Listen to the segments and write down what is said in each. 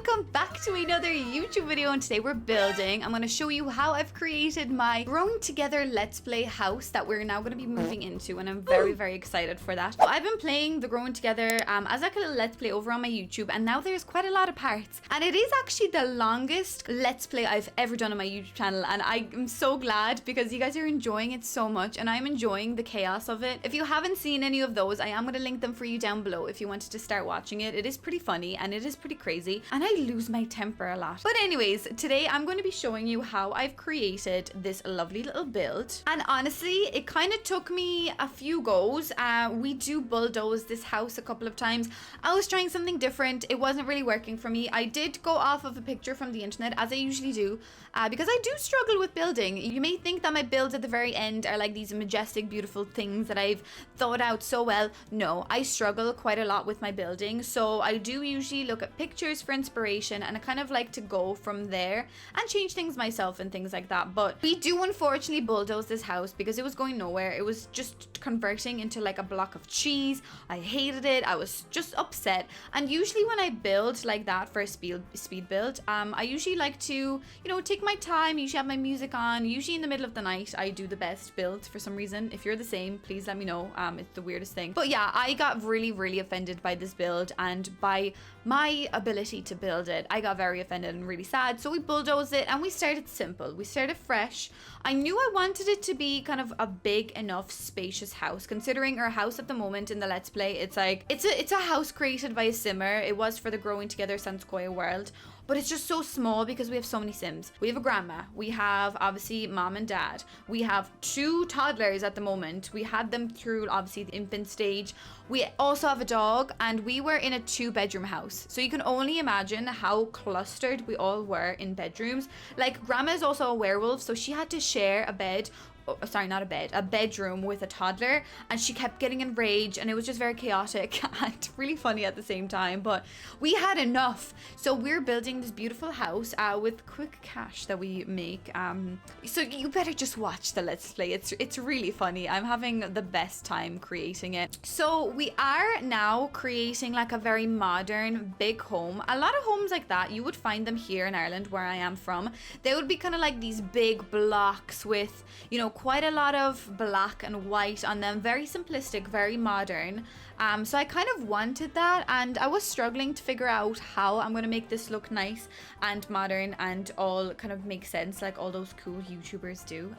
welcome back to another YouTube video, and today we're building. I'm going to show you how I've created my Growing Together Let's Play house that we're now going to be moving into, and I'm very excited for that. So I've been playing the Growing Together as like a little Let's Play over on my YouTube, and now there's quite a lot of parts, and it is actually the longest Let's Play I've ever done on my YouTube channel, and I am so glad because you guys are enjoying it so much, and I'm enjoying the chaos of it. If you haven't seen any of those, I am going to link them for you down below if you wanted to start watching it. It is pretty funny and it is pretty crazy, and I lose my temper a lot. But anyways, today I'm going to be showing you how I've created this lovely little build, and honestly it kind of took me a few goes. We do bulldoze this house a couple of times. I was trying something different. It wasn't really working for me. I did go off of a picture from the internet, as I usually do, because I do struggle with building. You may think that my builds at the very end are like these majestic, beautiful things that I've thought out so well. No, I struggle quite a lot with my building, so I do usually look at pictures for inspiration, and I kind of like to go from there and change things myself and things like that. But we do unfortunately bulldoze this house because it was going nowhere. It was just converting into like a block of cheese. I hated it. I was just upset. And usually when I build like that for a speed build, I usually like to, you know, take my time. Usually have my music on. Usually in the middle of the night I do the best builds for some reason. If you're the same, please let me know. It's the weirdest thing. But yeah, I got really offended by this build and by my ability to build it. I got very offended and really sad. So we bulldozed it and we started simple. We started fresh. I knew I wanted it to be kind of a big enough spacious house, considering our house at the moment in the Let's Play, it's like it's a house created by a simmer. It was for the Growing Together Sanskoya world, but it's just so small because we have so many Sims. We have a grandma, we have obviously mom and dad, we have 2 toddlers at the moment. We had them through obviously the infant stage. We also have a dog, and we were in a 2-bedroom house, so you can only imagine how clustered we all were in bedrooms. Like, grandma is also a werewolf, so she had to share a bed, sorry, not a bed, a bedroom with a toddler, and she kept getting enraged, and it was just very chaotic and really funny at the same time. But we had enough, so we're building this beautiful house with quick cash that we make. So you better just watch the Let's Play. It's really funny. I'm having the best time creating it. So we are now creating like a very modern big home. A lot of homes like that, you would find them here in Ireland where I am from. They would be kind of like these big blocks with, you know, quite a lot of black and white on them. Very simplistic, very modern. So I kind of wanted that, and I was struggling to figure out how I'm going to make this look nice and modern and all kind of make sense like all those cool YouTubers do.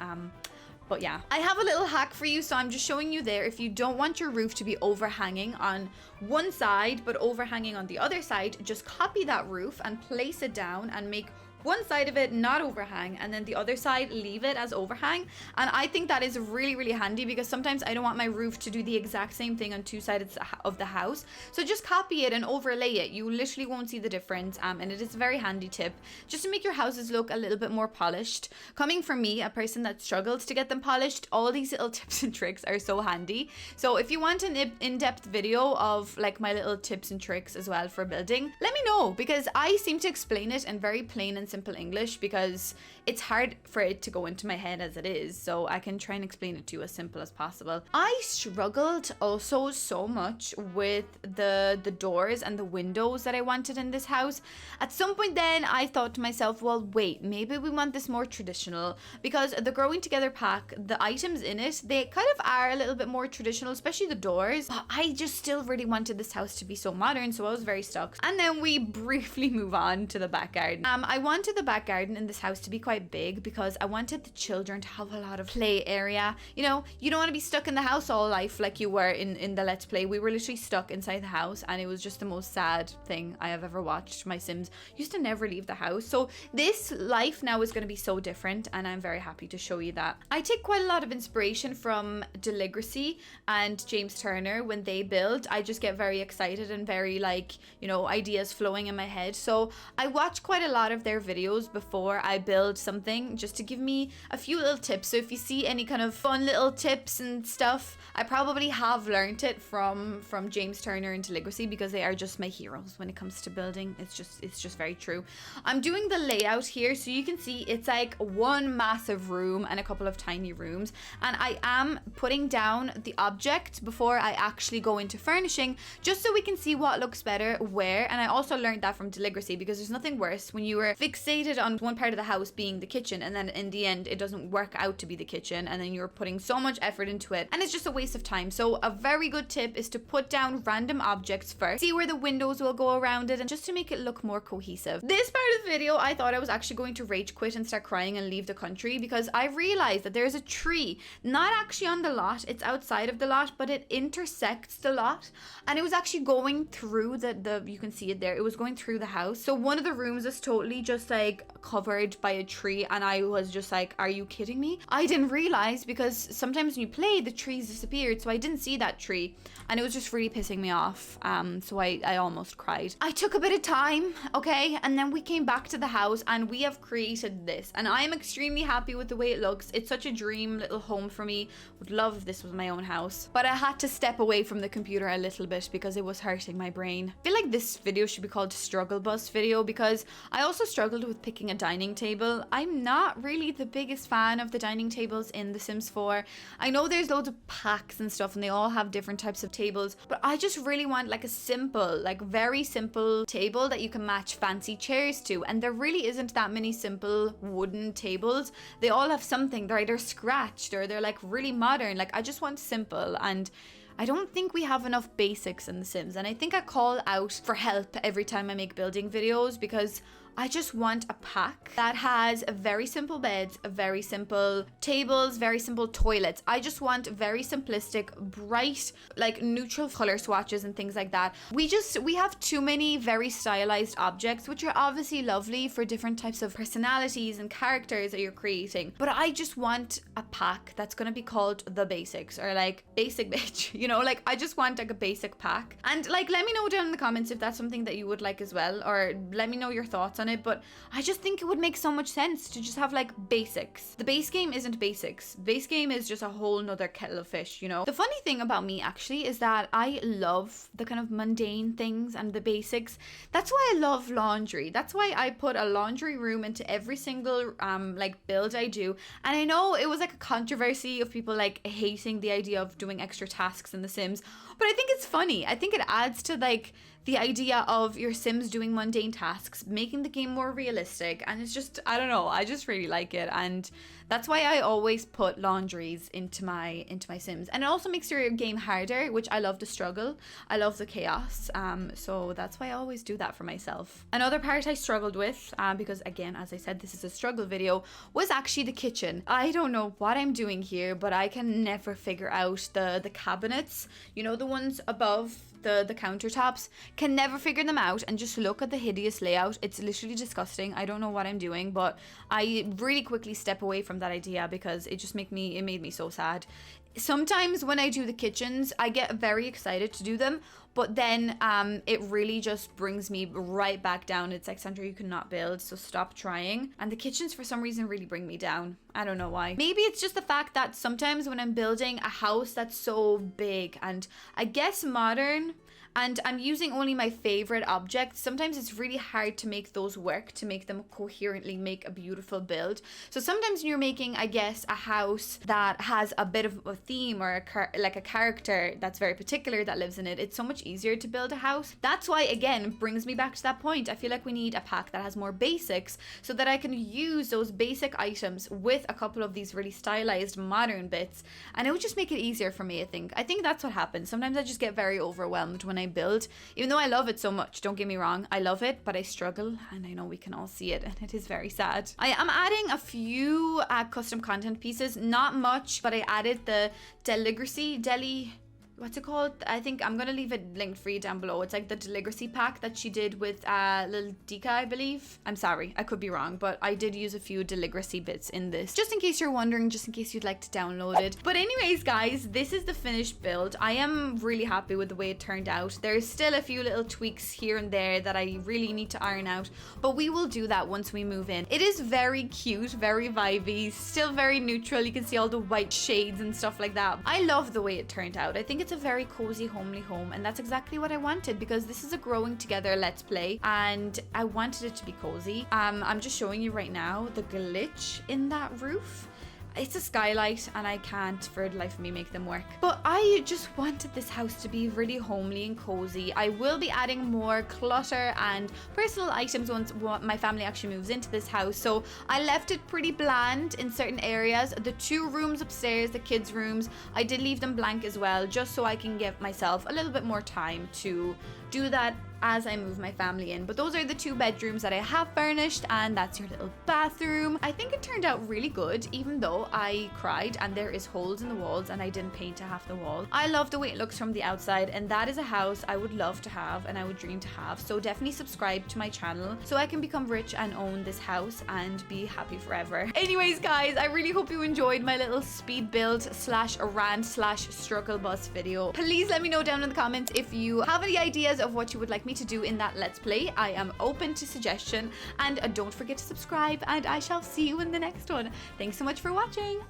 But yeah, I have a little hack for you, so I'm just showing you there. If you don't want your roof to be overhanging on one side but overhanging on the other side, just copy that roof and place it down and make one side of it not overhang, and then the other side leave it as overhang. And I think that is really handy because sometimes I don't want my roof to do the exact same thing on 2 sides of the house. So just copy it and overlay it. You literally won't see the difference, and it is a very handy tip just to make your houses look a little bit more polished. Coming from me, a person that struggles to get them polished, all these little tips and tricks are so handy. So if you want an in-depth video of like my little tips and tricks as well for building, let me know, because I seem to explain it in very plain and simple English because it's hard for it to go into my head as it is, so I can try and explain it to you as simple as possible. I struggled also so much with the doors and the windows that I wanted in this house. At some point then I thought to myself, well wait, maybe we want this more traditional, because the Growing Together pack, the items in it, they kind of are a little bit more traditional, especially the doors. But I just still really wanted this house to be so modern, so I was very stuck. And then we briefly move on to the back garden. I wanted the back garden in this house to be quite big because I wanted the children to have a lot of play area. You know, you don't want to be stuck in the house all life like you were in the Let's Play. We were literally stuck inside the house, and it was just the most sad thing I have ever watched. My Sims used to never leave the house. So this life now is going to be so different, and I'm very happy to show you that. I take quite a lot of inspiration from Deligracy and James Turner when they build. I just get very excited and very like, you know, ideas flowing in my head. So I watch quite a lot of their videos before I build something, just to give me a few little tips. So if you see any kind of fun little tips and stuff, I probably have learned it from James Turner and Deligracy, because they are just my heroes when it comes to building. It's just very true. I'm doing the layout here so you can see it's like one massive room and a couple of tiny rooms, and I am putting down the object before I actually go into furnishing, just so we can see what looks better where. And I also also learned that from Deligracy, because there's nothing worse when you were fixated on one part of the house being the kitchen, and then in the end it doesn't work out to be the kitchen, and then you're putting so much effort into it and it's just a waste of time. So a very good tip is to put down random objects first, see where the windows will go around it, and just to make it look more cohesive. This part of the video, I thought I was actually going to rage quit and start crying and leave the country, because I realized that there's a tree not actually on the lot, it's outside of the lot, but it intersects the lot, and it was actually going through the you can see it there, it was going through the house. So one of the rooms is totally just like covered by a tree, and I was just like, are you kidding me? I didn't realize, because sometimes when you play, the trees disappeared, so I didn't see that tree, and it was just really pissing me off. So I almost cried. I took a bit of time, okay, and then we came back to the house and we have created this, and I am extremely happy with the way it looks. It's such a dream little home for me. Would love if this was my own house, but I had to step away from the computer a little bit because it was hurting my brain. I feel like this video should be called Struggle Bus video, because I also struggled with picking a dining table. I'm not really the biggest fan of the dining tables in The Sims 4. I know there's loads of packs and stuff and they all have different types of tables, but I just really want like a simple, like very simple table that you can match fancy chairs to, and there really isn't that many simple wooden tables. They all have something. They're either scratched or they're like really modern. Like, I just want simple, and I don't think we have enough basics in The Sims, and I think I call out for help every time I make building videos, because I just want a pack that has a very simple beds, a very simple tables, very simple toilets. I just want very simplistic, bright, like neutral color swatches and things like that. We have too many very stylized objects, which are obviously lovely for different types of personalities and characters that you're creating. But I just want a pack that's gonna be called The Basics, or like Basic Bitch, you know, like I just want like a basic pack. And like, let me know down in the comments if that's something that you would like as well, or let me know your thoughts on it. But I just think it would make so much sense to just have like basics. The base game isn't basics. Base game is just a whole nother kettle of fish, you know? The funny thing about me actually is that I love the kind of mundane things and the basics. That's why I love laundry. That's why I put a laundry room into every single like build I do. And I know it was like a controversy of people like hating the idea of doing extra tasks in The Sims, but I think it's funny. I think it adds to like the idea of your Sims doing mundane tasks, making the game more realistic, and it's just, I don't know, I just really like it, and that's why I always put laundries into my Sims. And it also makes your game harder, which I love the struggle, I love the chaos, so that's why I always do that for myself. Another part I struggled with, because again, as I said, this is a struggle video, was actually the kitchen. I don't know what I'm doing here, but I can never figure out the cabinets, you know, the ones above the countertops, can never figure them out, and just look at the hideous layout. It's literally disgusting. I don't know what I'm doing, but I really quickly step away from that idea because it made me so sad. Sometimes when I do the kitchens, I get very excited to do them, but then it really just brings me right back down. It's like, Sandra, you cannot build, so stop trying. And the kitchens for some reason really bring me down. I don't know why. Maybe it's just the fact that sometimes when I'm building a house that's so big and I guess modern, and I'm using only my favorite objects, sometimes it's really hard to make those work, to make them coherently make a beautiful build. So sometimes when you're making, I guess, a house that has a bit of a theme or like a character that's very particular that lives in it, it's so much easier to build a house. That's why, again, it brings me back to that point. I feel like we need a pack that has more basics so that I can use those basic items with a couple of these really stylized modern bits, and it would just make it easier for me. I think that's what happens. Sometimes I just get very overwhelmed when I build, even though I love it so much. Don't get me wrong, I love it, but I struggle, and I know we can all see it, and it is very sad. I am adding a few custom content pieces, not much, but I added the Deligracy what's it called? I think I'm gonna leave it linked for you down below. It's like the Deligracy pack that she did with Lil Dika, I believe. I'm sorry, I could be wrong, but I did use a few Deligracy bits in this, just in case you're wondering, just in case you'd like to download it. But anyways, guys, this is the finished build. I am really happy with the way it turned out. There's still a few little tweaks here and there that I really need to iron out, but we will do that once we move in. It is very cute, very vibey, still very neutral. You can see all the white shades and stuff like that. I love the way it turned out. I think it's a very cozy, homely home, and that's exactly what I wanted, because this is a growing together let's play, and I wanted it to be cozy. I'm just showing you right now the glitch in that roof. It's a skylight and I can't for the life of me make them work. But I just wanted this house to be really homely and cozy. I will be adding more clutter and personal items once my family actually moves into this house. So I left it pretty bland in certain areas. The 2 rooms upstairs, the kids' rooms, I did leave them blank as well, just so I can give myself a little bit more time to do that as I move my family in. But those are the 2 bedrooms that I have furnished, and that's your little bathroom. I think it turned out really good, even though I cried and there is holes in the walls and I didn't paint half the wall. I love the way it looks from the outside, and that is a house I would love to have and I would dream to have. So definitely subscribe to my channel so I can become rich and own this house and be happy forever. Anyways guys, I really hope you enjoyed my little speed build slash rant slash struggle bus video. Please let me know down in the comments if you have any ideas of what you would like me to do in that let's play. I am open to suggestion, and don't forget to subscribe, and I shall see you in the next one. Thanks so much for watching.